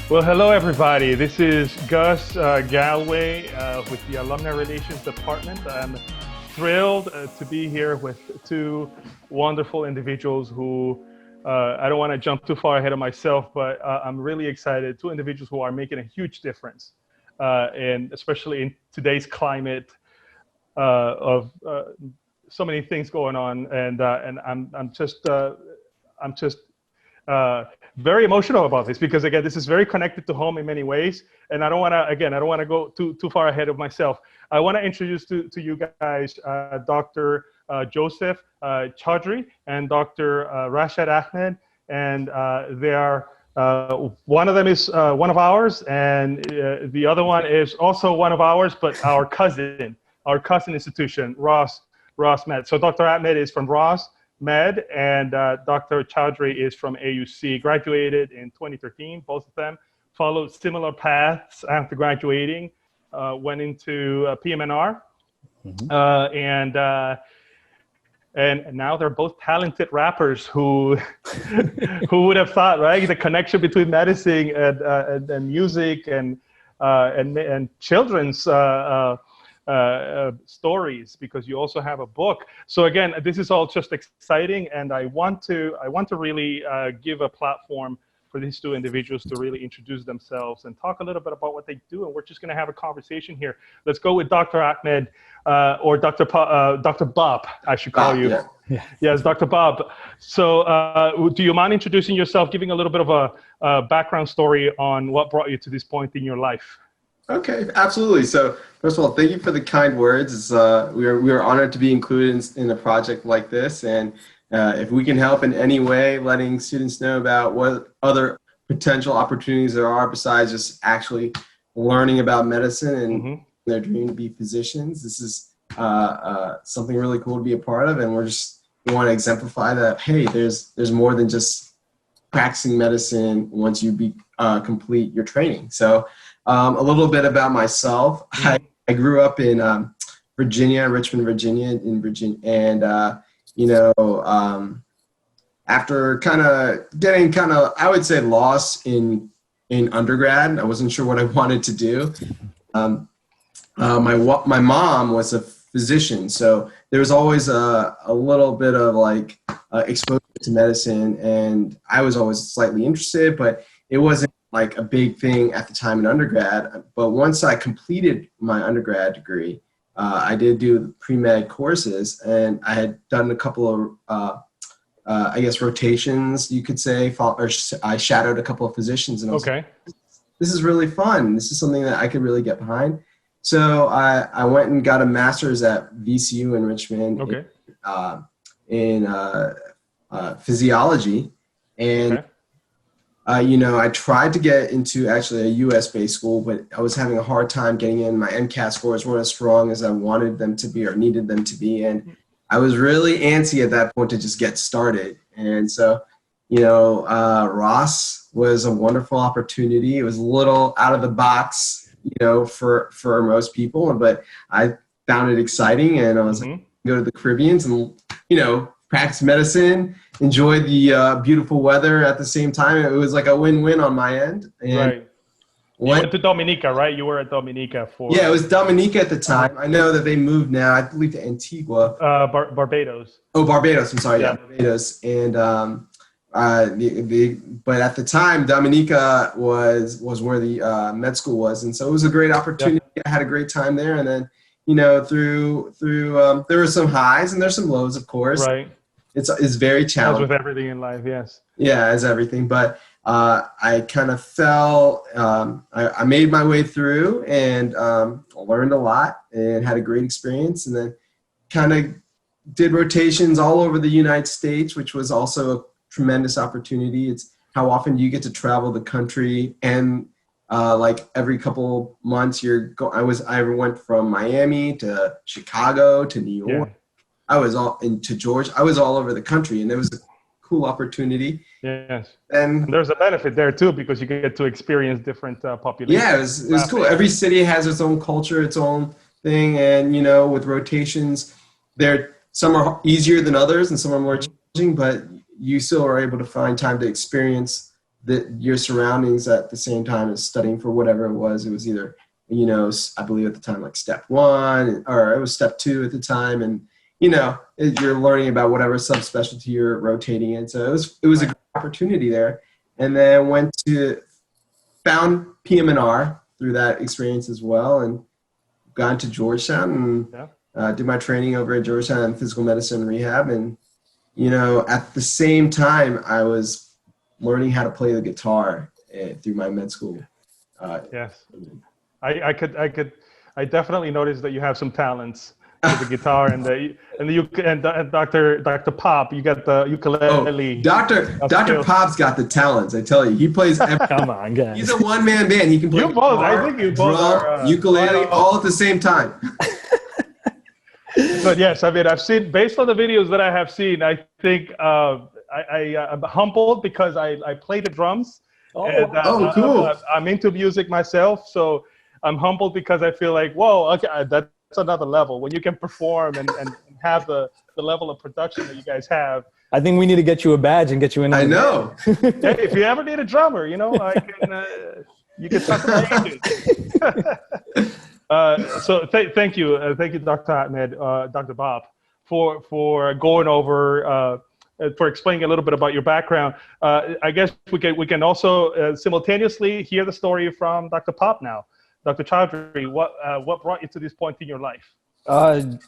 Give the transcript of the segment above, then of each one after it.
Well, hello everybody. This is Gus Galue with the Alumni Relations Department. I'm thrilled to be here with two wonderful individuals who, I don't want to jump too far ahead of myself, but I'm really excited. Two individuals who are making a huge difference, and especially in today's climate of so many things going on, and I'm just very emotional about this because again, this is very connected to home in many ways, and I don't want to go too far ahead of myself. I want to introduce to you guys Dr. Yousaf Chowdhry and Dr. Rashad Ahmed, and they are one of them is one of ours, and the other one is also one of ours, but our cousin institution, RUSM. So Dr. Ahmed is from RUSM, and Dr. Chowdhry is from AUC, graduated in 2013. Both of them followed similar paths after graduating, went into PM&R, and now they're both talented rappers who who would have thought, right? The connection between medicine and music and children's stories, because you also have a book. So again, this is all just exciting, and I want to really give a platform for these two individuals to really introduce themselves and talk a little bit about what they do. And we're just going to have a conversation here. Let's go with Dr. Ahmed, or Dr. Bob, I should call you. Yeah. Yes, Dr. Bob. So do you mind introducing yourself, giving a little bit of a background story on what brought you to this point in your life? Okay, absolutely. So first of all, thank you for the kind words. We are honored to be included in a project like this, and if we can help in any way, letting students know about what other potential opportunities there are besides just actually learning about medicine and their dream to be physicians, this is something really cool to be a part of, and we want to exemplify that. Hey, there's more than just practicing medicine once you complete your training. So. A little bit about myself. I grew up in Virginia, Richmond, Virginia, and after kind of getting I would say lost in undergrad, I wasn't sure what I wanted to do. My mom was a physician, so there was always a little bit of exposure to medicine, and I was always slightly interested, but it wasn't like a big thing at the time in undergrad. But once I completed my undergrad degree, I did do pre-med courses, and I had done a couple of, I guess, rotations, you could say, or I shadowed a couple of physicians, and I was like, this is really fun. This is something that I could really get behind. So I went and got a master's at VCU in Richmond in physiology, and I tried to get into actually a US-based school, but I was having a hard time getting in. My MCAT scores weren't as strong as I wanted them to be or needed them to be. And I was really antsy at that point to just get started. And so, Ross was a wonderful opportunity. It was a little out of the box, for most people, but I found it exciting. And I was like, go to the Caribbeans and, practice medicine, enjoy the beautiful weather at the same time. It was like a win-win on my end. And right. You went to Dominica, right? You were at Dominica for... Yeah, it was Dominica at the time. I know that they moved now, I believe, to Antigua. Barbados. Oh, Barbados. I'm sorry. Yeah, Barbados. And but at the time, Dominica was where the med school was, and so it was a great opportunity. I had a great time there, and then through there were some highs and there's some lows, of course. Right. It's very challenging. As with everything in life, yes. Yeah, as everything. But I kind of fell. I made my way through and learned a lot and had a great experience, and then kind of did rotations all over the United States, which was also a tremendous opportunity. It's how often you get to travel the country, and every couple months I went from Miami to Chicago to New York. Yeah. I was to Georgia. I was all over the country, and it was a cool opportunity. Yes. And there's a benefit there too, because you get to experience different populations. Yeah, it was cool. Every city has its own culture, its own thing. And, with rotations, some are easier than others and some are more challenging, but you still are able to find time to experience your surroundings at the same time as studying for whatever it was. It was either, you know, I believe at the time, like step 1, or it was step 2 at the time. And, you know, you're learning about whatever subspecialty you're rotating in. So it was a great opportunity there. And then found PM&R through that experience as well, and got into Georgetown and did my training over at Georgetown in physical medicine and rehab. And, you know, at the same time, I was learning how to play the guitar through my med school. Yes, I definitely noticed that you have some talents with the guitar and Dr. Pop, you got the ukulele. Dr. Pop's got the talents. I tell you, he plays. Come on, guys. He's a one-man band. He can play guitar, I think you both drum, ukulele, all at the same time. But yes, I mean, I've seen, based on the videos that I have seen, I think I'm humbled because I play the drums. Cool. I'm into music myself, so I'm humbled because I feel like, whoa, okay, that's another level when you can perform and have the level of production that you guys have. I think we need to get you a badge and get you in. I know. Hey, if you ever need a drummer, you know, you can talk to my agent. So thank you, Dr. Ahmed, Dr. Bob, for going over, for explaining a little bit about your background. I guess we can also simultaneously hear the story from Dr. Pop now. Dr. Chowdhry, what brought you to this point in your life?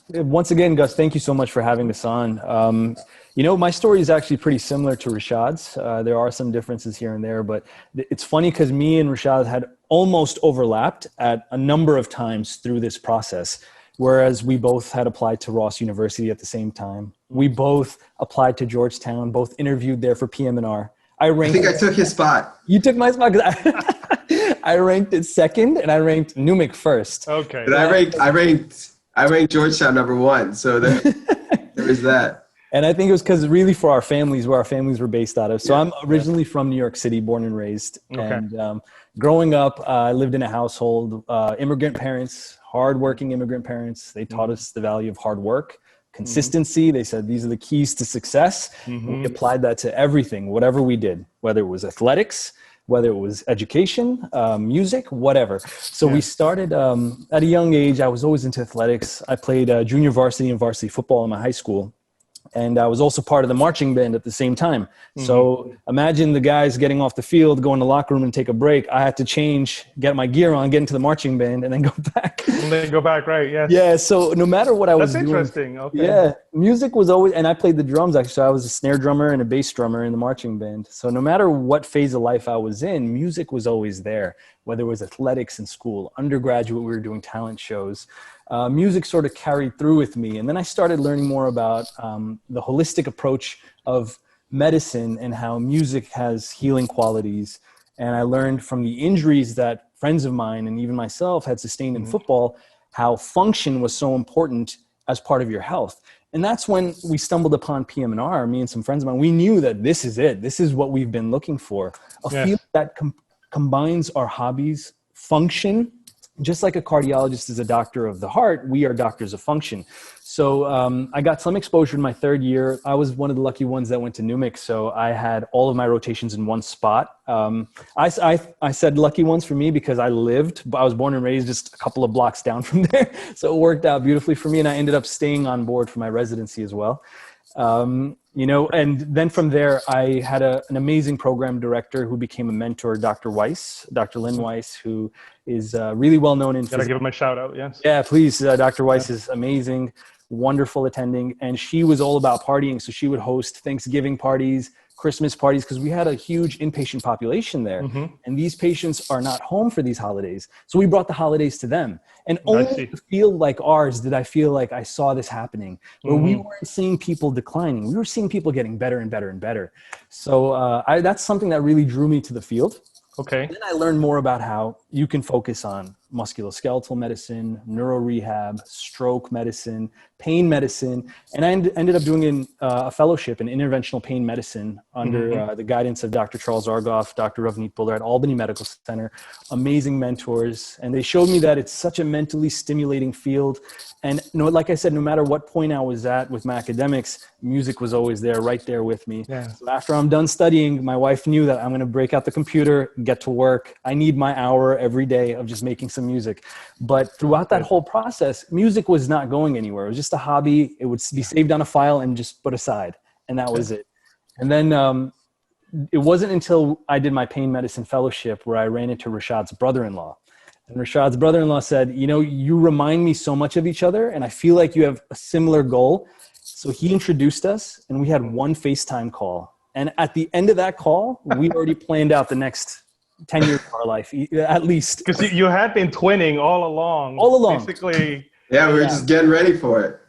Once again, Gus, thank you so much for having us on. You know, my story is actually pretty similar to Rashad's. There are some differences here and there, but it's funny because me and Rashad had almost overlapped at a number of times through this process, whereas we both had applied to Ross University at the same time. We both applied to Georgetown, both interviewed there for PM&R. I think I took his spot. You took my spot because I ranked it second and I ranked NUMIC first. Okay. But I ranked Georgetown number 1. So there was that. And I think it was because really for our families, where our families were based out of. So I'm originally from New York City, born and raised. Okay. And growing up, I lived in a household, immigrant parents, hardworking immigrant parents. They taught us the value of hard work, consistency. They said these are the keys to success. We applied that to everything, whatever we did, whether it was athletics, whether it was education, music, whatever. So we started at a young age. I was always into athletics. I played junior varsity and varsity football in my high school. And I was also part of the marching band at the same time. So imagine the guys getting off the field, go in the locker room and take a break. I had to change, get my gear on, get into the marching band, and then go back. And then go back, right? Yeah. Yeah. So no matter what I was doing. That's interesting. Okay. Yeah. Music was always, and I played the drums actually. So I was a snare drummer and a bass drummer in the marching band. So no matter what phase of life I was in, music was always there. Whether it was athletics in school, undergraduate, we were doing talent shows. Music sort of carried through with me. And then I started learning more about the holistic approach of medicine and how music has healing qualities. And I learned from the injuries that friends of mine and even myself had sustained in football, how function was so important as part of your health. And that's when we stumbled upon PM&R, me and some friends of mine. We knew that this is it. This is what we've been looking for. A field that combines our hobbies, function. Just like a cardiologist is a doctor of the heart, we are doctors of function. So I got some exposure in my 3rd year. I was one of the lucky ones that went to NUMIC, so I had all of my rotations in one spot. I said lucky ones for me because I was born and raised just a couple of blocks down from there. So it worked out beautifully for me, and I ended up staying on board for my residency as well. You know, and then from there, I had an amazing program director who became a mentor, Dr. Weiss, Dr. Lynn Weiss, who is really well known in. Gotta give him a shout out, yes. Yeah, please. Dr. Weiss is amazing, wonderful attending, and she was all about partying. So she would host Thanksgiving parties, Christmas parties, because we had a huge inpatient population there. And these patients are not home for these holidays. So we brought the holidays to them. And only in a field like ours did I feel like I saw this happening, where we weren't seeing people declining. We were seeing people getting better and better and better. So that's something that really drew me to the field. Okay. And then I learned more about how you can focus on musculoskeletal medicine, neuro rehab, stroke medicine, pain medicine. And I ended up doing a fellowship in interventional pain medicine under the guidance of Dr. Charles Argoff, Dr. Ravneet Buller at Albany Medical Center. Amazing mentors. And they showed me that it's such a mentally stimulating field. And like I said, no matter what point I was at with my academics, music was always there, right there with me. Yeah. So after I'm done studying, my wife knew that I'm going to break out the computer, get to work. I need my hour every day of just making some music. But throughout that whole process, music was not going anywhere. It was just a hobby. It would be saved on a file and just put aside. And that was it. And then it wasn't until I did my pain medicine fellowship where I ran into Rashad's brother-in-law. And Rashad's brother-in-law said, you remind me so much of each other, and I feel like you have a similar goal. So he introduced us, and we had one FaceTime call. And at the end of that call, we already planned out the next 10 years of our life, at least. Because you had been twinning all along. All along. Basically. Yeah, we were just getting ready for it.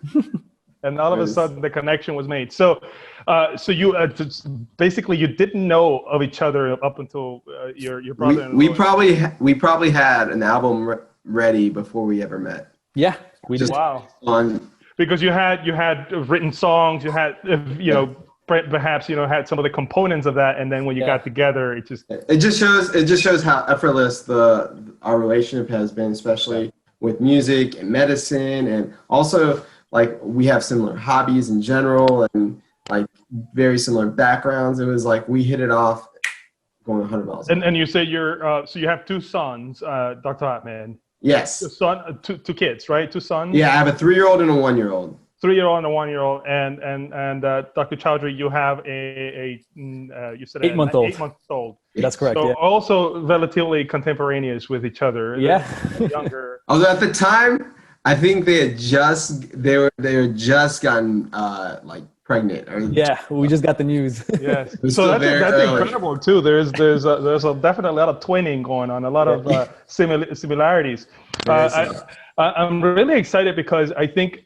And all of a sudden, the connection was made. So you basically you didn't know of each other up until your brother. We probably had an album ready before we ever met. Yeah, we did. Wow. Because you had written songs, you had perhaps had some of the components of that, and then when you got together, it just shows how effortless our relationship has been, especially with music and medicine, and also like we have similar hobbies in general and like very similar backgrounds. It was like we hit it off going 100 miles. And you say so you have two sons, Dr. Ahmed. Yes. Two kids, right? Two sons. Yeah, I have a 3-year-old and a 1-year-old. 3-year-old and a 1-year-old, and Dr. Chowdhry, you have you said 8-month-old. 8-month-old. That's correct. So also relatively contemporaneous with each other. Yeah. Younger. Although at the time, I think they were just gotten like pregnant. Yeah, we just got the news. Yes. So that's incredible too. There's definitely a lot of twinning going on, a lot of similarities. I'm really excited because I think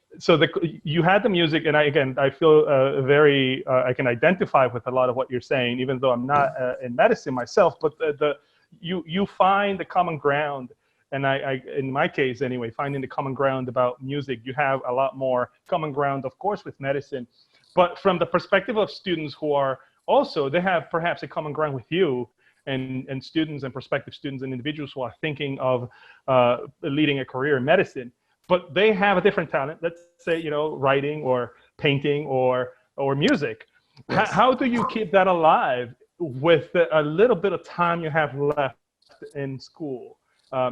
you had the music, and I feel very I can identify with a lot of what you're saying, even though I'm not in medicine myself. But you find the common ground. And I, in my case anyway, finding the common ground about music, you have a lot more common ground, of course, with medicine. But from the perspective of students who are also, they have perhaps a common ground with you and students and prospective students and individuals who are thinking of leading a career in medicine. But they have a different talent, let's say, writing or painting or music. Yes. How do you keep that alive with a little bit of time you have left in school?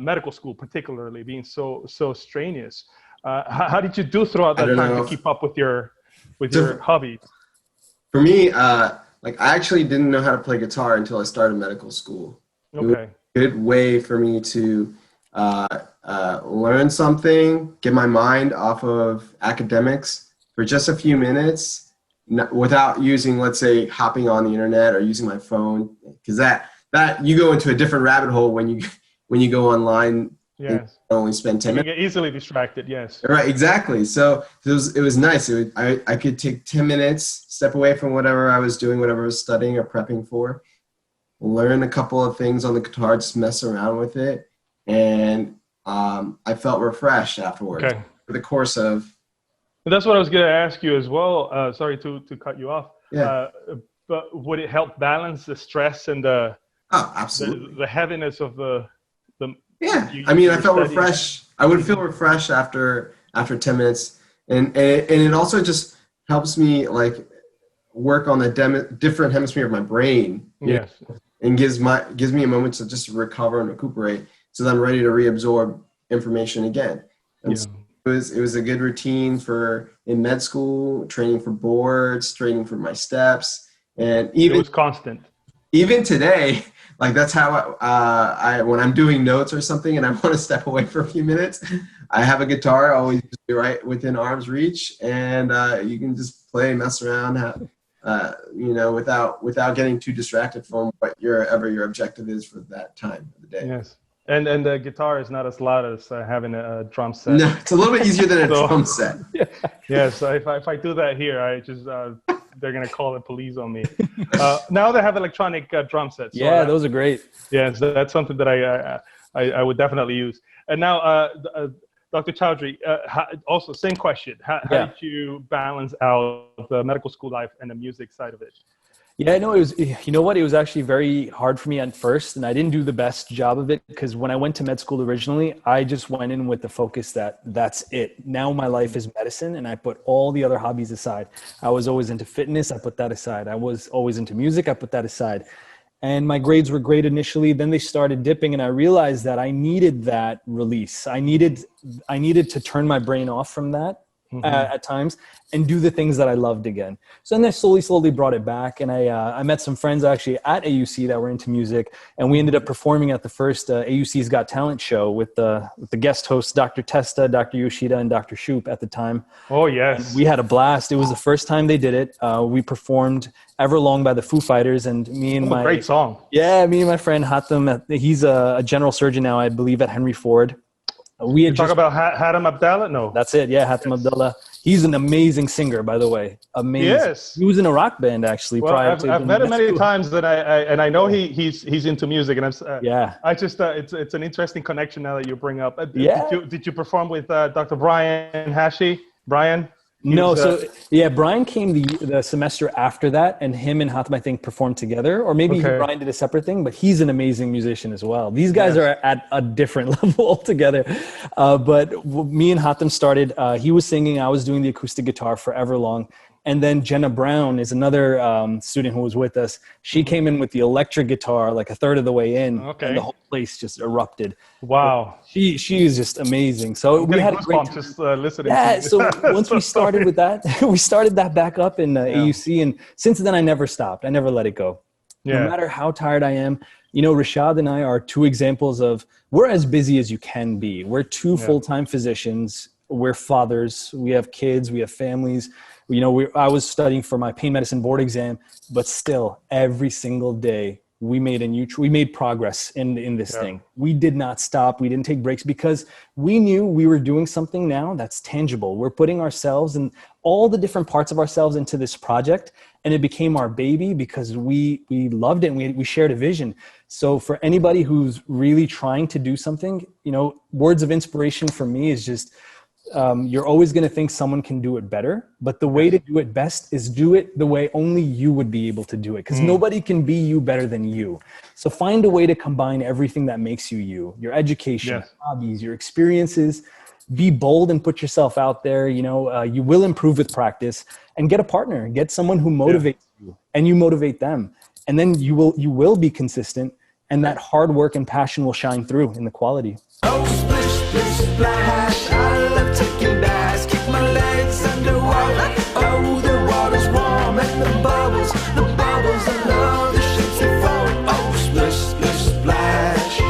Medical school, particularly being so strenuous. How did you do throughout that time to keep up with your hobbies? For me, I actually didn't know how to play guitar until I started medical school. Okay. It was a good way for me to learn something, get my mind off of academics for just a few minutes, without using, let's say, hopping on the internet or using my phone, because that you go into a different rabbit hole when you go online. Yes. Only spend 10 minutes. You get easily distracted, yes. Right, exactly. So it was nice. I could take 10 minutes, step away from whatever I was doing, whatever I was studying or prepping for, learn a couple of things on the guitar, just mess around with it. And I felt refreshed afterwards. Okay. For the course of... And that's what I was going to ask you as well. Sorry to cut you off. Yeah. But would it help balance the stress and the heaviness of the yeah, I felt refreshed. I would feel refreshed after 10 minutes, and it also just helps me like work on the different hemisphere of my brain. Yes, and gives me a moment to just recover and recuperate, so that I'm ready to reabsorb information again. And so it was a good routine in med school, training for boards, training for my steps, and even it was constant. Even today. Like that's how I when I'm doing notes or something and I want to step away for a few minutes, I have a guitar always right within arm's reach, and you can just play, mess around, without getting too distracted from whatever your objective is for that time of the day. Yes, and the guitar is not as loud as having a drum set. No, it's a little bit easier than a drum set. Yeah, so if I do that here, I just they're gonna call the police on me. Now they have electronic drum sets. So yeah, those are great. Yes, that's something that I would definitely use. And now, Dr. Chowdhry, also same question. How did you balance out the medical school life and the music side of it? Yeah, no, it was, you know what? It was actually very hard for me at first, and I didn't do the best job of it because when I went to med school originally, I just went in with the focus that that's it. Now my life is medicine, and I put all the other hobbies aside. I was always into fitness. I put that aside. I was always into music. I put that aside. And my grades were great initially. Then they started dipping, and I realized that I needed that release. I needed to turn my brain off from that. At times and do the things that I loved again. So then I slowly brought it back, and I met some friends actually at AUC that were into music, and we ended up performing at the first AUC's Got Talent show with the guest hosts Dr. Testa, Dr. Yoshida, and Dr. Shoop at the time. Oh yes, and we had a blast. It was the first time they did it. We performed Everlong by the Foo Fighters, and me and great song. Yeah, me and my friend Hatem. He's a general surgeon now, I believe, at Henry Ford. We had talk about Hatem Abdallah? No. That's it. Yeah, Hatem Abdallah. He's an amazing singer, by the way. Amazing. Yes. He was in a rock band actually. Well, I've met him many times, and I know he's into music, and I just it's an interesting connection now that you bring up. Did you perform with Dr. Brian Hashi? Brian? No, Brian came the semester after that, and him and Hatem, I think, performed together, or maybe Brian did a separate thing, but he's an amazing musician as well. These guys are at a different level altogether. But me and Hatem started, he was singing, I was doing the acoustic guitar for Everlong. And then Jenna Brown is another student who was with us. She came in with the electric guitar like a third of the way in, and the whole place just erupted. Wow. She is just amazing. So we had a great time. Just listening. Yeah. So once we started with that, we started that back up in AUC, and since then I never stopped. I never let it go. Yeah. No matter how tired I am. You know, Rashad and I are two examples of we're as busy as you can be. We're two full-time physicians. We're fathers. We have kids. We have families. You know, I was studying for my pain medicine board exam, but still every single day we made progress in this thing. We did not stop. We didn't take breaks because we knew we were doing something now that's tangible. We're putting ourselves and all the different parts of ourselves into this project, and it became our baby because we loved it and we shared a vision. So for anybody who's really trying to do something, you know, words of inspiration for me is just, you're always going to think someone can do it better, but the way to do it best is do it the way only you would be able to do it, because nobody can be you better than you. So find a way to combine everything that makes you, your education, hobbies, your experiences. Be bold and put yourself out there. You know, you will improve with practice, and get a partner, get someone who motivates you and you motivate them. And then you will be consistent, and that hard work and passion will shine through in the quality. Oh, splish, splish, splash. I love taking baths, kick my legs underwater. Oh, the water's warm and the bubbles I love the shapes they form. Oh, splish, splish, splash.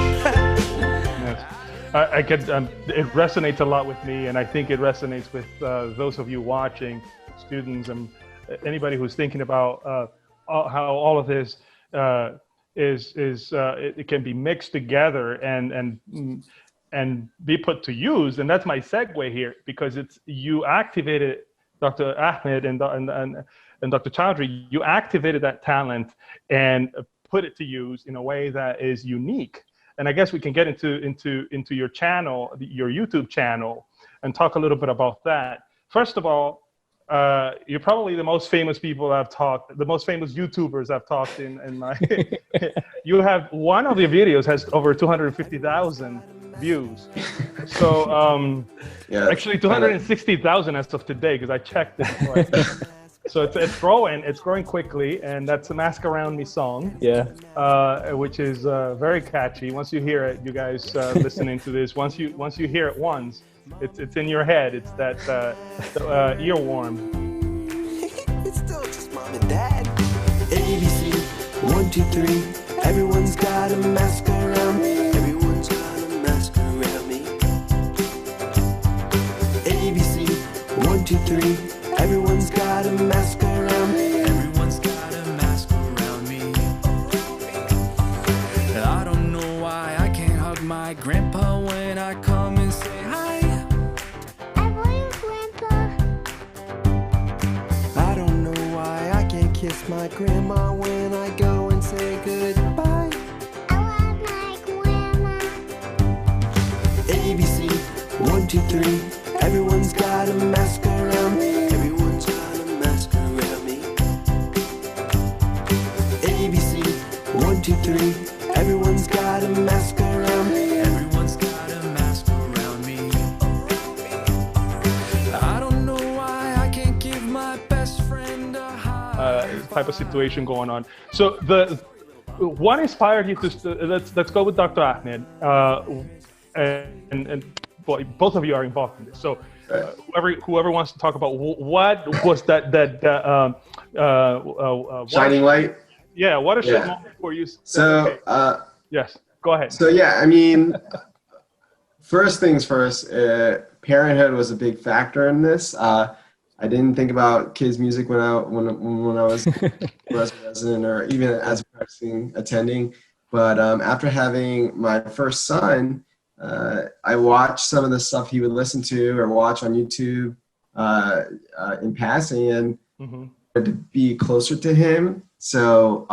I get it resonates a lot with me, and I think it resonates with those of you watching, students, and anybody who's thinking about how all of this it can be mixed together and be put to use. And that's my segue here, because you activated Dr. Ahmed and Dr. Chowdhry. You activated that talent and put it to use in a way that is unique. And I guess we can get into your channel, your YouTube channel, and talk a little bit about that. First of all, you're probably the most famous people I've talked, the most famous YouTubers I've talked in my. You have one of your videos has over 250,000 views. So actually 260,000 as of today, because I checked it. So it's growing quickly, and that's a Mask Around Me song. Yeah. Which is very catchy. Once you hear it, you guys listening to this, once you hear it once, it's in your head. It's that earworm. It's still just mom and dad. ABC, 1, 2, 3. Everyone's got a mask around me. Everyone's got a mask around me. ABC, 1, 2, 3. Everyone's got a mask around me. Everyone's got a mask around me. I don't know why I can't hug my grandpa when I come and say hi. I love you, Grandpa. I don't know why I can't kiss my grandma when I go and say goodbye. I love my grandma. 3. Everyone's got a mask around me. Everyone's got a mask around me. ABC. 1, 2, 3. Everyone's got a mask around me. Everyone's got a mask around me. I don't know why I can't give my best friend a high. Type of situation going on. So what inspired you to let's go with Dr. Ahmed, and well, both of you are involved in this. So whoever wants to talk about what was that Shining light. Yeah, what a moment for you. So yes, go ahead. So yeah, I mean, first things first, parenthood was a big factor in this. I didn't think about kids' music when I was a resident or even as a practicing attending. But after having my first son, I watched some of the stuff he would listen to or watch on YouTube in passing, and to be closer to him. So,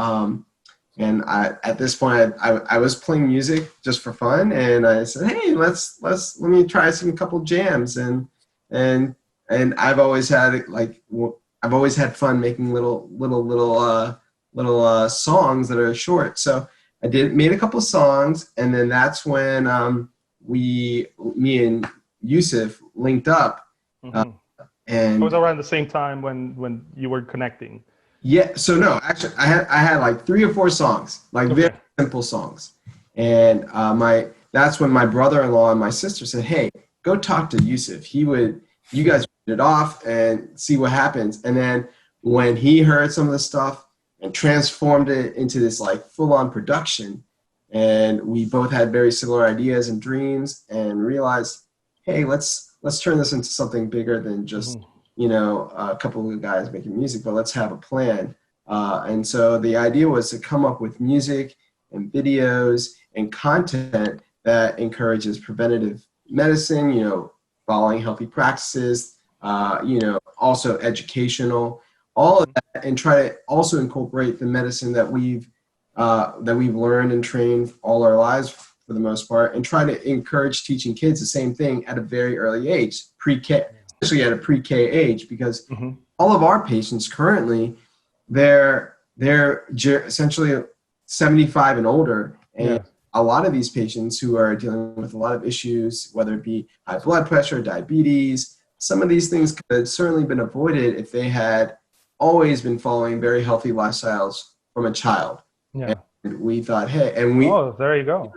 and at this point, I was playing music just for fun, and I said, hey, let me try a couple jams, and I've always had fun making little songs that are short. So I made a couple songs, and then that's when me and Yousaf linked up. And it was around the same time when you were connecting. Yeah. So no, actually, I had like 3 or 4 songs, like very simple songs, and that's when my brother-in-law and my sister said, hey, go talk to Yousaf. You guys read it off and see what happens. And then when he heard some of the stuff and transformed it into this like full-on production, and we both had very similar ideas and dreams, and realized, hey, let's turn this into something bigger than just a couple of guys making music, but let's have a plan. And so the idea was to come up with music and videos and content that encourages preventative medicine, following healthy practices, also educational, all of that, and try to also incorporate the medicine that we've learned and trained all our lives for the most part, and try to encourage teaching kids the same thing at a very early age, pre-K, especially at a pre-K age, because all of our patients currently, they're essentially 75 and older, and a lot of these patients who are dealing with a lot of issues, whether it be high blood pressure, diabetes, some of these things could have certainly been avoided if they had always been following very healthy lifestyles from a child. Yeah. And we thought, hey, and there you go.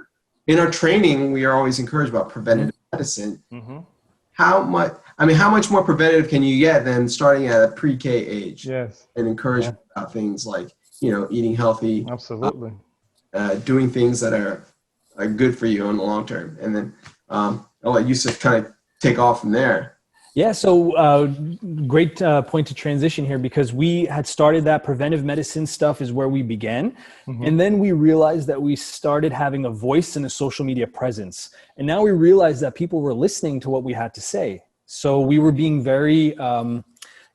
In our training, we are always encouraged about preventative medicine. How much more preventative can you get than starting at a pre-K age? Yes. And encourage about things like, eating healthy. Absolutely. Doing things that are good for you in the long term. And then I'll let Yousaf kind of take off from there. Yeah, so great point to transition here, because we had started that preventive medicine stuff is where we began. And then we realized that we started having a voice and a social media presence. And now we realized that people were listening to what we had to say. So we were being very,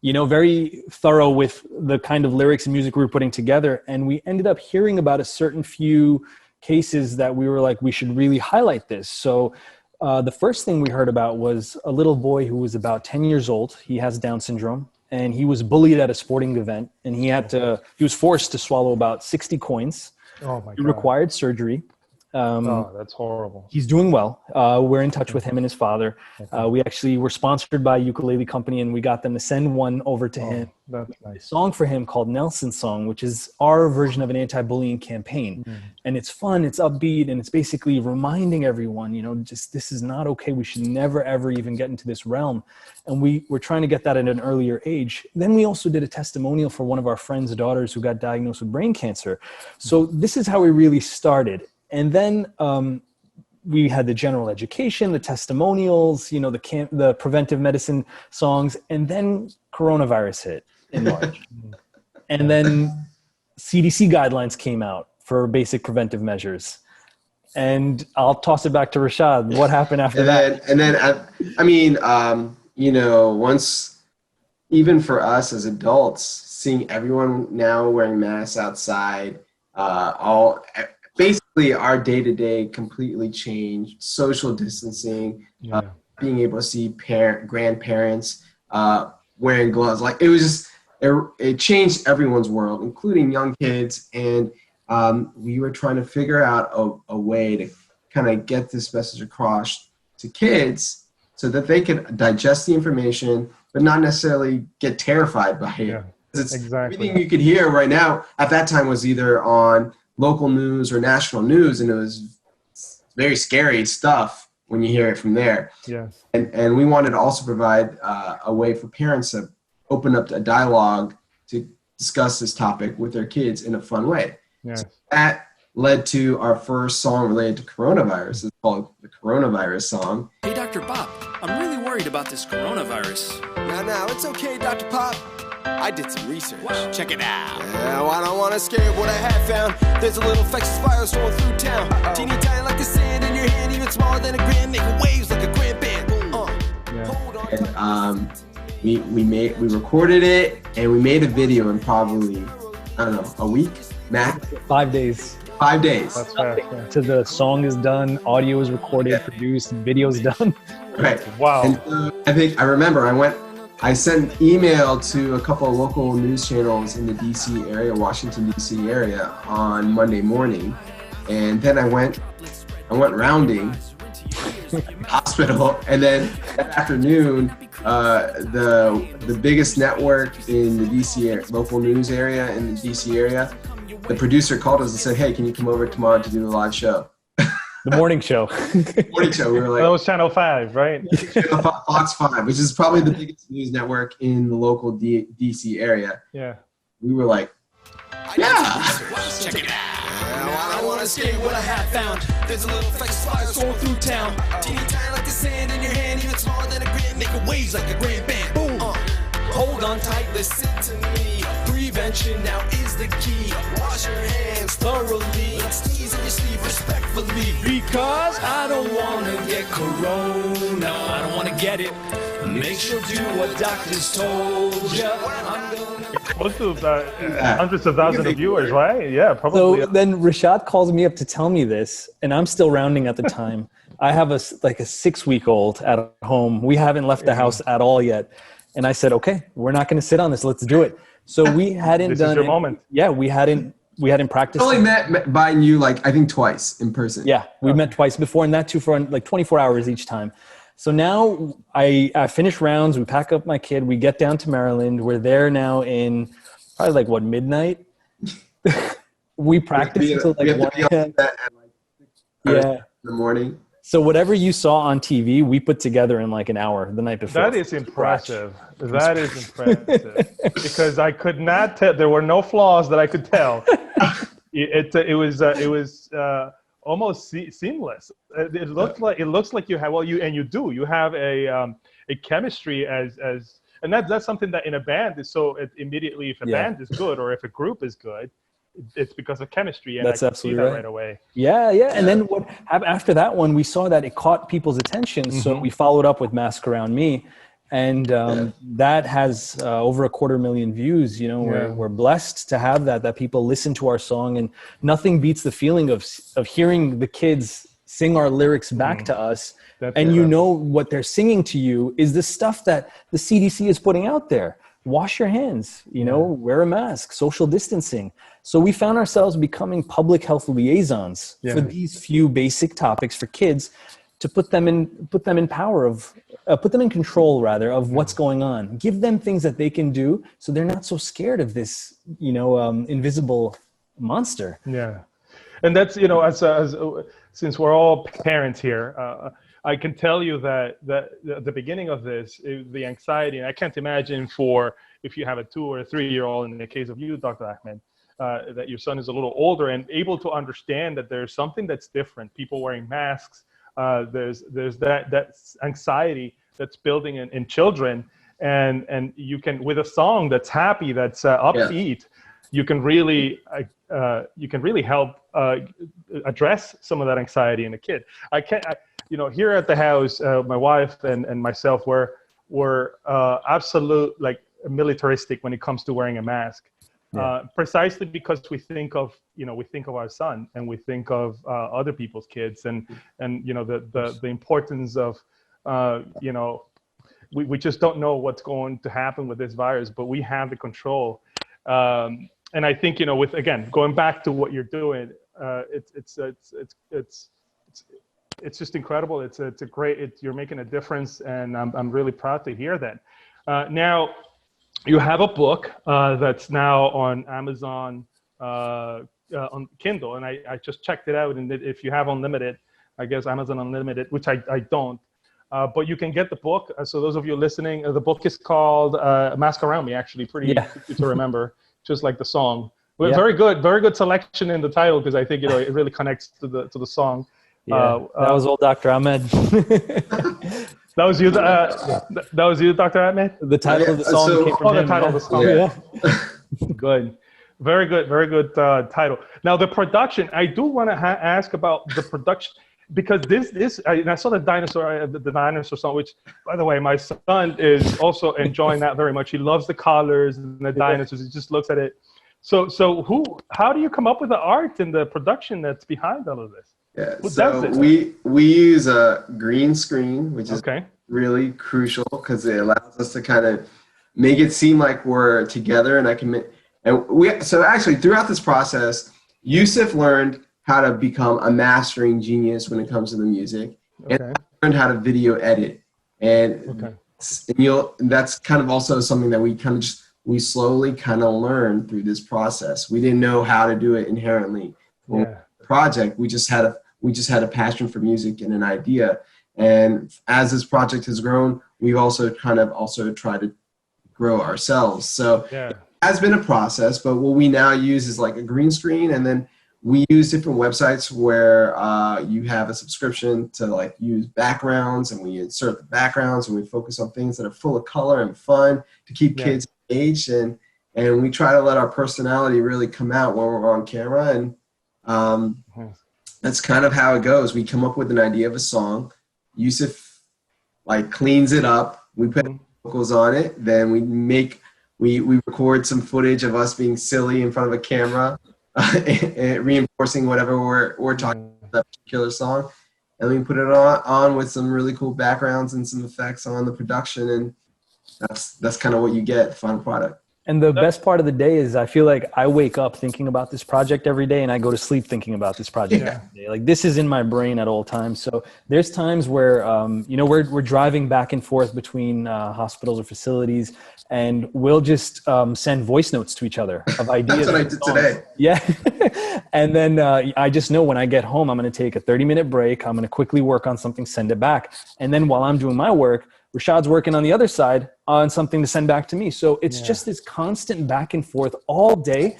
very thorough with the kind of lyrics and music we were putting together. And we ended up hearing about a certain few cases that we were like, we should really highlight this. So the first thing we heard about was a little boy who was about 10 years old. He has Down syndrome, and he was bullied at a sporting event, and he was forced to swallow about 60 coins. Oh my God. He required surgery. That's horrible. He's doing well. We're in touch with him and his father. We actually were sponsored by a ukulele company, and we got them to send one over to him. That's nice. A song for him called Nelson's Song, which is our version of an anti-bullying campaign. And it's fun, it's upbeat, and it's basically reminding everyone, just this is not okay. We should never, ever even get into this realm. And we were trying to get that at an earlier age. Then we also did a testimonial for one of our friends' daughters who got diagnosed with brain cancer. So this is how we really started. And then we had the general education, the testimonials, the preventive medicine songs, and then coronavirus hit in March. And then CDC guidelines came out for basic preventive measures. And I'll toss it back to Rashad. What happened after that? And then, once, even for us as adults, seeing everyone now wearing masks outside, basically our day-to-day completely changed. Social distancing, being able to see grandparents wearing gloves. Like it was just, it changed everyone's world, including young kids. And we were trying to figure out a way to kind of get this message across to kids so that they could digest the information, but not necessarily get terrified by it. Yeah, It's exactly. everything you could hear right now at that time was either on local news or national news, and it was very scary stuff when you hear it from there. Yes. And we wanted to also provide a way for parents to open up a dialogue to discuss this topic with their kids in a fun way. Yes. So that led to our first song related to coronavirus. It's called the Coronavirus Song. Hey, Dr. Bob, I'm really worried about this coronavirus. Now, it's okay, Dr. Pop. I did some research. Wow. Check it out. Now, I don't want to scare what I have found. There's a little infectious virus rolling through town. Teeny tiny like the sand in your hand, even smaller than a gram, making waves like a grand band. Hold on. And we recorded it, and we made a video in probably, I don't know, a week, max. 5 days. 5 days. That's fast. Yeah. To the song is done, audio is recorded, produced, video's done. Right. Wow. And I remember I sent an email to a couple of local news channels in the DC area, Washington DC area, on Monday morning, and then I went rounding the hospital, and then that afternoon, the biggest network in the DC local news area in the DC area, the producer called us and said, "Hey, can you come over tomorrow to do a live show?" The morning show. Morning show. We were like, That was Channel 5, right? Fox 5, which is probably the biggest news network in the local DC area. Yeah. We were like, yeah. Check it out. Now, I don't want to scare what I have found. There's a little infectious virus rolling through town. Teeny tiny like the sand in your hand, even smaller than a gram, making waves like a grand band. Boom. Hold on tight, listen to me. Prevention now is the key. Wash your hands thoroughly. Sneeze in your sleeve respectfully. Because I don't want to get corona. I don't want to get it. Make sure do what doctors told you. I'm gonna... Close to hundreds of thousands of viewers, right? Yeah, probably. So then Rashad calls me up to tell me this, and I'm still rounding at the time. I have a 6-week-old at home. We haven't left the house at all yet. And I said, okay, we're not going to sit on this. Let's do it. So we hadn't This done is your it. moment. Yeah, we hadn't practiced. I only met by you I think twice in person. Yeah, we met twice before, and that too for like 24 hours each time. So now I finish rounds. We pack up my kid. We get down to Maryland. We're there now in probably like midnight. We practice until like 1 a.m. Yeah. In the morning. So whatever you saw on TV, we put together in like an hour the night before. That is impressive. That is impressive. Because I could not tell. There were no flaws that I could tell. It was almost seamless. It looks like you have you have a chemistry as and that's something that in a band is so immediately if a band is good or if a group is good, it's because of chemistry, and That's I could see absolutely that right. right away. Yeah. And then after that one, we saw that it caught people's attention. So we followed up with Mask Around Me. And that has over 250,000 views. You know, we're blessed to have that people listen to our song, and nothing beats the feeling of hearing the kids sing our lyrics back to us. And you know what they're singing to you is the stuff that the CDC is putting out there. Wash your hands, wear a mask, social distancing. So we found ourselves becoming public health liaisons for these few basic topics for kids to put them in control rather of what's going on. Give them things that they can do so they're not so scared of this, invisible monster. Yeah. And that's, since we're all parents here, I can tell you that the beginning of this, the anxiety, and I can't imagine if you have a 2 or a 3-year-old, in the case of you, Dr. Ahmed, that your son is a little older and able to understand that there's something that's different. People wearing masks, there's that anxiety that's building in children, and you can, with a song that's happy, that's upbeat, you can really help address some of that anxiety in a kid. Here at the house, my wife and myself were absolute militaristic when it comes to wearing a mask, precisely because we think of our son and we think of other people's kids and the importance of you know, we just don't know what's going to happen with this virus, but we have the control. And I think, you know, with, again, going back to what you're doing, it's just incredible. It's a great, you're making a difference, and I'm really proud to hear that. Now, you have a book that's now on Amazon on Kindle, and I just checked it out. And if you have Unlimited, I guess Amazon Unlimited, which I don't, but you can get the book. So those of you listening, the book is called Mask Around Me, actually, pretty easy to remember, just like the song. But very good selection in the title, because I think, you know, it really connects to the song. Yeah, that was old Dr. Ahmed. That was you, that was you, Dr. Ahmed? The title of the song came from him. The title of the song. Yeah. Good. Very good title. Now, the production, I do want to ask about the production, because and I saw the dinosaur song, which, by the way, my son is also enjoying that very much. He loves the colors and the dinosaurs. He just looks at it. So how do you come up with the art and the production that's behind all of this? Yeah, so we use a green screen, which is really crucial because it allows us to kind of make it seem like we're together. So actually throughout this process, Yousaf learned how to become a mastering genius when it comes to the music, and learned how to video edit. And that's kind of also something that we slowly kind of learned through this process. We didn't know how to do it inherently. The project, we just had a passion for music and an idea. And as this project has grown, we've also tried to grow ourselves. So it has been a process, but what we now use is like a green screen, and then we use different websites where you have a subscription to like use backgrounds, and we insert the backgrounds, and we focus on things that are full of color and fun to keep kids engaged, and we try to let our personality really come out when we're on camera. And that's kind of how it goes. We come up with an idea of a song. Yousaf like cleans it up. We put vocals on it. Then we record some footage of us being silly in front of a camera, and reinforcing whatever we're talking about that particular song. And we put it on with some really cool backgrounds and some effects on the production, and that's kind of what you get, the final product. And the best part of the day is I feel like I wake up thinking about this project every day, and I go to sleep thinking about this project every day. Like, this is in my brain at all times. So there's times where, you know, we're driving back and forth between hospitals or facilities, and we'll just send voice notes to each other of ideas. That's what I did today. Yeah. And then I just know when I get home, I'm going to take a 30-minute break. I'm going to quickly work on something, send it back. And then while I'm doing my work, Rashad's working on the other side on something to send back to me. So it's just this constant back and forth all day.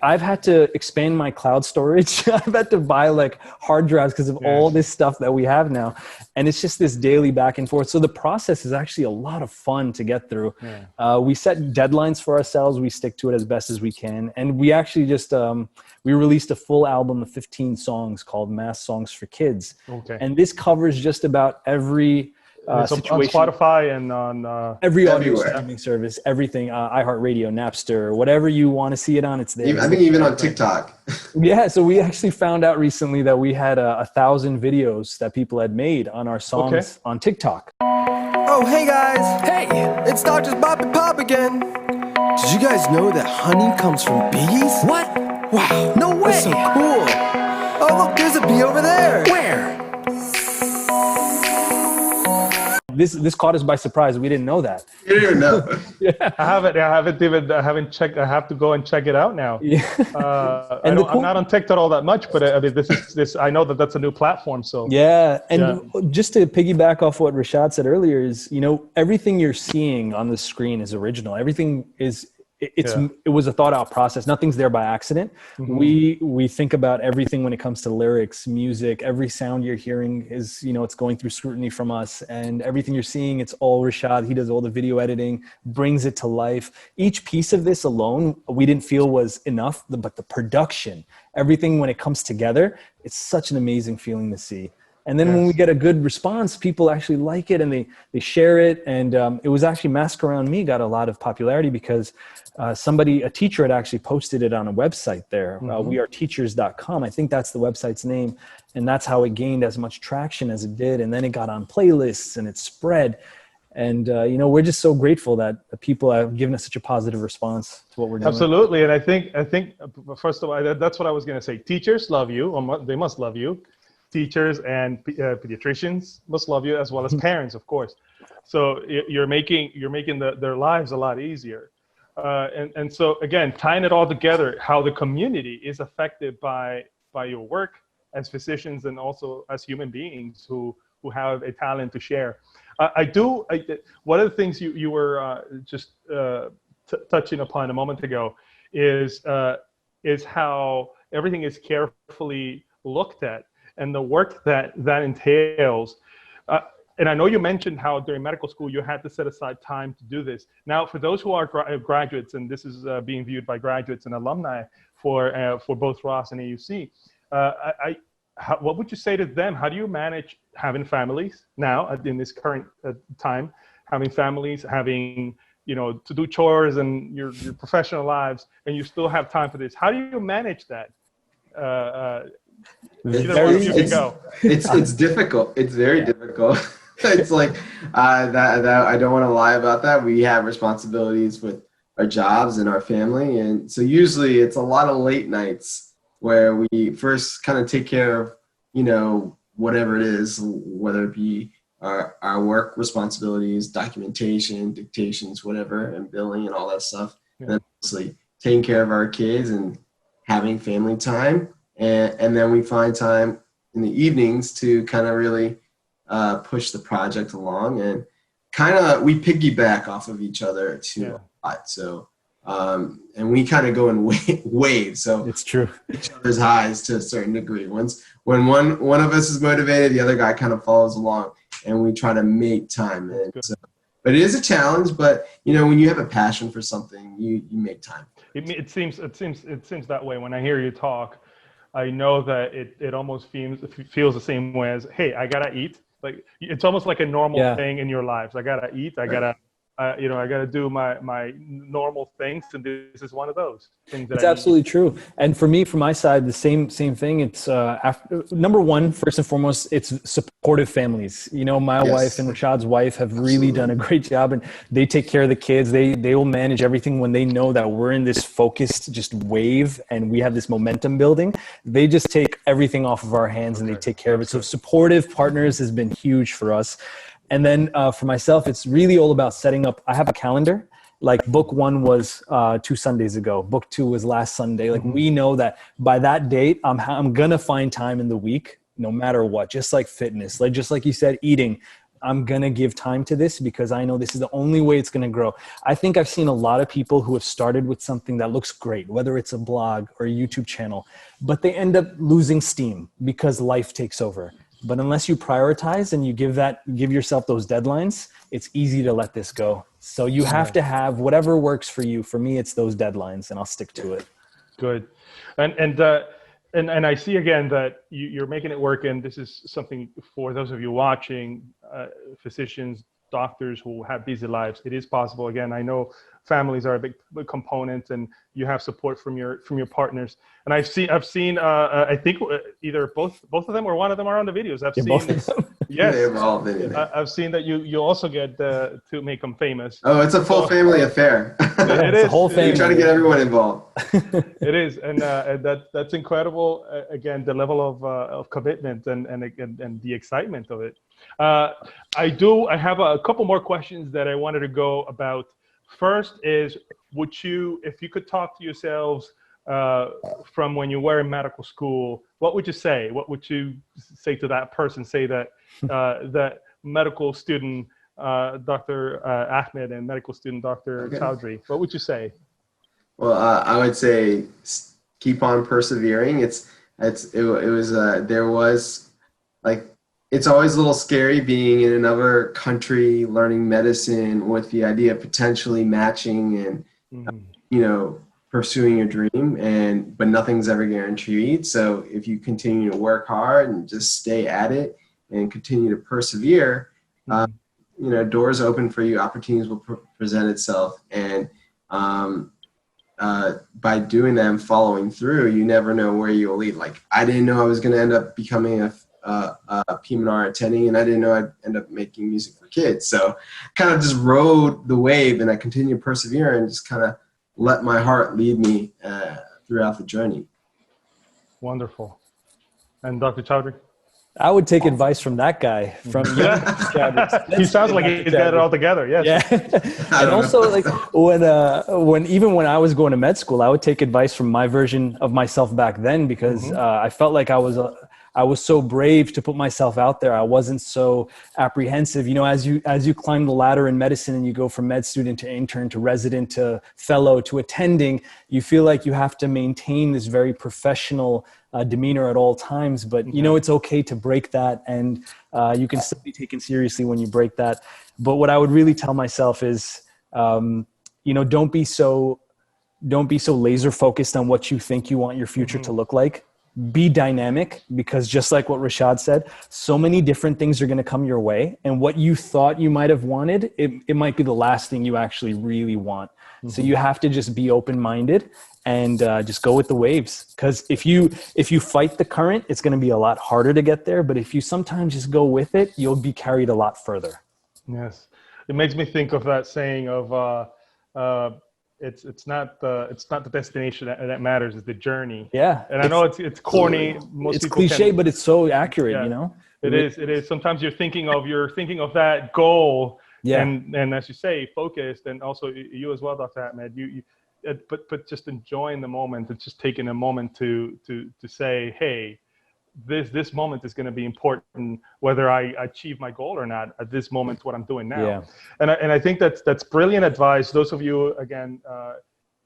I've had to expand my cloud storage. I've had to buy like hard drives because of all this stuff that we have now. And it's just this daily back and forth. So the process is actually a lot of fun to get through. We set deadlines for ourselves. We stick to it as best as we can. And we actually just, we released a full album of 15 songs called Mass Songs for Kids. And this covers just about every situation. On Spotify and on every audio streaming service, everything, iHeartRadio, Napster, whatever you want to see it on, it's there. I think even on TikTok. So we actually found out recently that we had 1,000 videos that people had made on our songs on TikTok. Oh, hey guys. Hey, it's Dr. Bop and Pop again. Did you guys know that honey comes from bees? What? Wow. No way. That's so cool. Oh, look, there's a bee over there. Where? This caught us by surprise. We didn't know that. You didn't even know. I haven't checked. I have to go and check it out now. I'm not on TikTok all that much, but I mean, I know that's a new platform. So just to piggyback off what Rashad said earlier is, you know, everything you're seeing on the screen is original. Everything is. It was a thought out process. Nothing's there by accident. We think about everything when it comes to lyrics, music. Every sound you're hearing is, you know, it's going through scrutiny from us, and everything you're seeing, it's all Rashad. He does all the video editing, brings it to life. Each piece of this alone, we didn't feel was enough, but the production, everything when it comes together, it's such an amazing feeling to see. And then when we get a good response, people actually like it and they share it. And it was actually Mask Around Me got a lot of popularity because a teacher had actually posted it on a website there, weareteachers.com. I think that's the website's name. And that's how it gained as much traction as it did. And then it got on playlists and it spread. And, we're just so grateful that the people have given us such a positive response to what we're doing. Absolutely. And I think first of all, that's what I was going to say. Teachers love you. Or they must love you. Teachers and pediatricians must love you, as well as parents, of course. So you're making their lives a lot easier. And so, again, tying it all together, how the community is affected by your work as physicians and also as human beings who have a talent to share. One of the things you were just touching upon a moment ago is how everything is carefully looked at and the work that entails. And I know you mentioned how during medical school you had to set aside time to do this. Now, for those who are graduates, and this is being viewed by graduates and alumni for both RUSM and AUC, what would you say to them? How do you manage having families now in this current time, having families, having, to do chores and your professional lives, and you still have time for this? How do you manage that? Either one of you can go. It's difficult. It's very difficult. It's like that I don't want to lie about that. We have responsibilities with our jobs and our family, and so usually it's a lot of late nights where we first kind of take care of, whatever it is, whether it be our work responsibilities, documentation, dictations, whatever, and billing and all that stuff. Yeah. And then obviously taking care of our kids and having family time. And then we find time in the evenings to kind of really push the project along, and we piggyback off of each other too a lot. So, and we kind of go in waves. So it's true. Each other's highs to a certain degree. When one of us is motivated, the other guy kind of follows along, and we try to make time. And so, but it is a challenge. But when you have a passion for something, you make time. It seems that way. When I hear you talk, I know that it almost feels the same way as, hey, I gotta eat. Like, it's almost like a normal thing in your lives. I gotta eat. I gotta do my normal things, and this is one of those things. It's absolutely true. And for me, from my side, the same thing. It's number one, first and foremost, it's supportive families. My wife and Rashad's wife have really done a great job, and they take care of the kids. They will manage everything when they know that we're in this focused just wave and we have this momentum building. They just take everything off of our hands and they take care of it. So supportive partners has been huge for us. And then for myself, it's really all about setting up. I have a calendar. Like book 1 was 2 Sundays ago. Book 2 was last Sunday. Like we know that by that date, I'm going to find time in the week, no matter what, just like fitness, just like you said, eating. I'm going to give time to this because I know this is the only way it's going to grow. I think I've seen a lot of people who have started with something that looks great, whether it's a blog or a YouTube channel, but they end up losing steam because life takes over. But unless you prioritize and you give yourself those deadlines, it's easy to let this go. So you have to have whatever works for you. For me, it's those deadlines, and I'll stick to it. Good. And I see again that you're making it work. And this is something for those of you watching, physicians, doctors who have busy lives. It is possible. Again, I know families are a big component, and you have support from your partners. And I've seen I think either both of them or one of them are on the videos. I've seen yes, I've seen that you also get to make them famous. Oh, it's a full family affair. It is a whole family. You're trying to get everyone involved. It is, and that's incredible. Again, the level of commitment and the excitement of it. I have a couple more questions that I wanted to go about. First is, if you could talk to yourselves from when you were in medical school, what would you say? What would you say to that person? Say that that medical student, Dr. Ahmed, and medical student, Dr. Chowdhry. What would you say? Well, I would say keep on persevering. It's always a little scary being in another country, learning medicine with the idea of potentially matching and, pursuing your dream, but nothing's ever guaranteed. So if you continue to work hard and just stay at it, and continue to persevere, you know, doors open for you, opportunities will present itself. And by doing them, following through, you never know where you'll lead. Like, I didn't know I was going to end up becoming a PM&R attending, and I didn't know I'd end up making music for kids. So kind of just rode the wave, and I continued to persevere and just kind of let my heart lead me throughout the journey. Wonderful. And Dr. Chowdhry? I would take advice from that guy, from He sounds like he's got it all together. Yes. Yeah. And also, like, when I was going to med school, I would take advice from my version of myself back then, because I felt like I was so brave to put myself out there. I wasn't so apprehensive. You know, as you climb the ladder in medicine and you go from med student to intern to resident to fellow to attending, you feel like you have to maintain this very professional demeanor at all times. But, you know, it's okay to break that, and you can still be taken seriously when you break that. But what I would really tell myself is, you know, don't be so laser focused on what you think you want your future to look like. Be dynamic, because just like what Rashad said, so many different things are going to come your way, and what you thought you might have wanted, it might be the last thing you actually really want. So you have to just be open-minded and just go with the waves. Because if you fight the current, it's going to be a lot harder to get there. But if you sometimes just go with it, you'll be carried a lot further. Yes. It makes me think of that saying of, it's not the destination that matters, it's the journey. Yeah. And I know it's corny. It's cliche, but it's so accurate, you know? It is. Sometimes you're thinking of that goal. Yeah. And as you say, focused, and also you as well, Dr. Ahmed, but just enjoying the moment. It's just taking a moment to say, hey, this moment is going to be important, whether I achieve my goal or not. At this moment, what I'm doing now. Yeah. And I think that's brilliant advice. Those of you, again,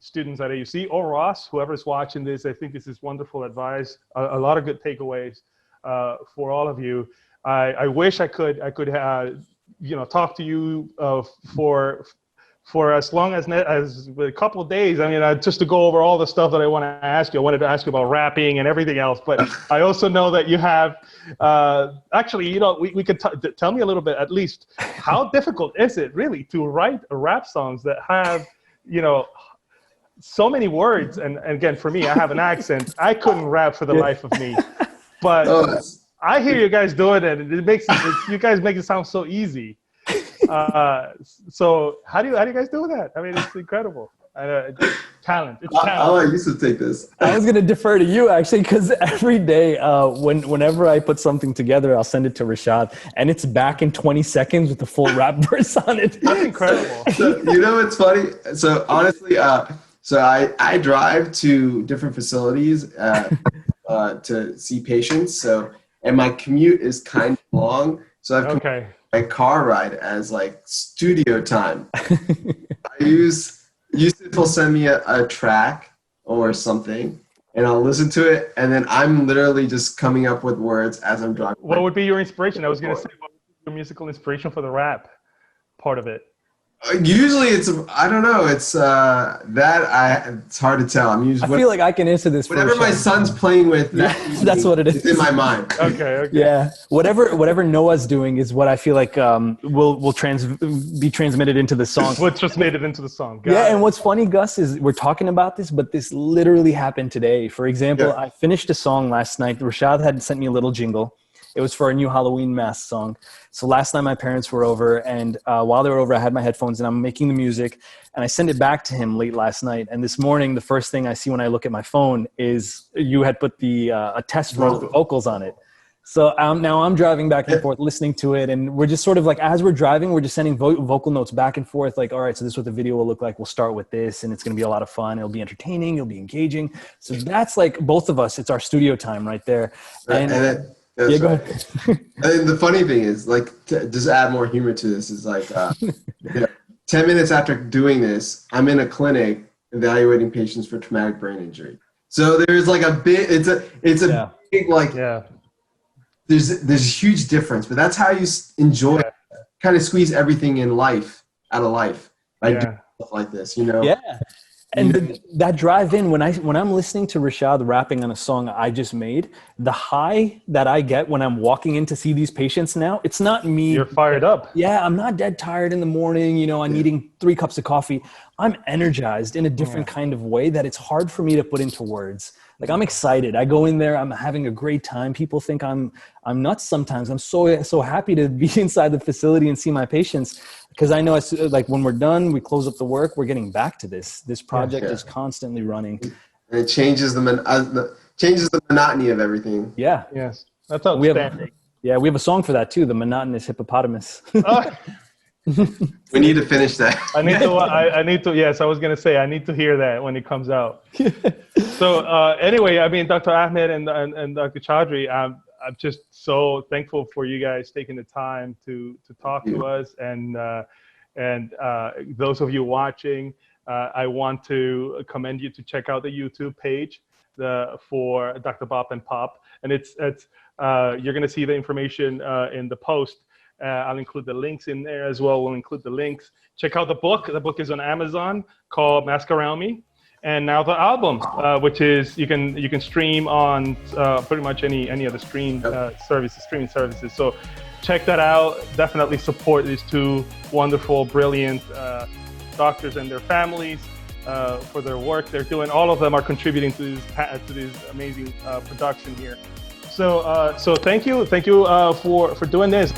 students at AUC or Ross, whoever's watching this, I think this is wonderful advice. A lot of good takeaways for all of you. I wish I could talk to you for as long as a couple of days. I mean, just to go over all the stuff that I want to ask you. I wanted to ask you about rapping and everything else, but I also know that you have, actually, you know, we could tell me a little bit, at least, how difficult is it really to write rap songs that have, you know, so many words? And again, for me, I have an accent. I couldn't rap for the life of me, but I hear you guys doing it, and you guys make it sound so easy. So how do you guys do that? I mean, it's incredible. Talent. It's talent. I'll let Yousaf take this. I was going to defer to you, actually, because every day whenever I put something together, I'll send it to Rashad, and it's back in 20 seconds with the full rap verse on it. That's incredible. So, you know what's funny? So honestly, so I drive to different facilities to see patients. So, and my commute is kind of long. So I've my car ride as like studio time. Yousaf will send me a track or something, and I'll listen to it, and then I'm literally just coming up with words as I'm driving. What would be your inspiration? I was going to say, what would be your musical inspiration for the rap part of it? Usually it's, I don't know, it's it's hard to tell. I feel like I can answer this. Whatever my son's playing with, that's what it is. It's in my mind. Okay. Yeah. Whatever Noah's doing is what I feel like will be transmitted into the song. What's transmitted into the song. Got it. And what's funny, Gus, is we're talking about this, but this literally happened today. For example, I finished a song last night. Rashad had sent me a little jingle. It was for a new Halloween mask song. So last night my parents were over, and while they were over, I had my headphones and I'm making the music, and I sent it back to him late last night. And this morning, the first thing I see when I look at my phone is you had put a test roll of vocals on it. So now I'm driving back and forth, listening to it, and we're just sort of like, as we're driving, we're just sending vocal notes back and forth. Like, all right, so this is what the video will look like. We'll start with this, and it's going to be a lot of fun. It'll be entertaining. It'll be engaging. So that's like both of us. It's our studio time right there. Go ahead. And the funny thing is, like, to just add more humor to this, is like, 10 minutes after doing this, I'm in a clinic evaluating patients for traumatic brain injury. So there's like a bit, it's a big, like, there's a huge difference, but that's how you enjoy, kind of squeeze everything in life out of life by doing stuff like this, you know? Yeah. And that drive in, when I'm listening to Rashad rapping on a song I just made, the high that I get when I'm walking in to see these patients now, it's not me. You're fired up. Yeah, I'm not dead tired in the morning. You know, I'm eating 3 cups of coffee. I'm energized in a different kind of way that it's hard for me to put into words. Like, I'm excited. I go in there. I'm having a great time. People think I'm nuts sometimes. I'm so happy to be inside the facility and see my patients, because I know it's like when we're done, we close up the work, we're getting back to this. This project is constantly running. And it changes the monotony of everything. Yeah. Yes. That's outstanding. We have a song for that too, the monotonous hippopotamus. We need to finish that. I need to. Yes, I was gonna say I need to hear that when it comes out. So anyway, I mean, Dr. Ahmed and Dr. Chowdhry, I'm just so thankful for you guys taking the time to talk to us, and those of you watching, I want to commend you to check out the YouTube page for Dr. Bop and Pop, and it's you're gonna see the information in the post. I'll include the links in there as well. We'll include the links. Check out the book. The book is on Amazon called Mask Around Me. And now the album, which is you can stream on pretty much any of the streaming services. So check that out. Definitely support these 2 wonderful, brilliant doctors and their families for their work they're doing. All of them are contributing to this amazing production here. So thank you for doing this.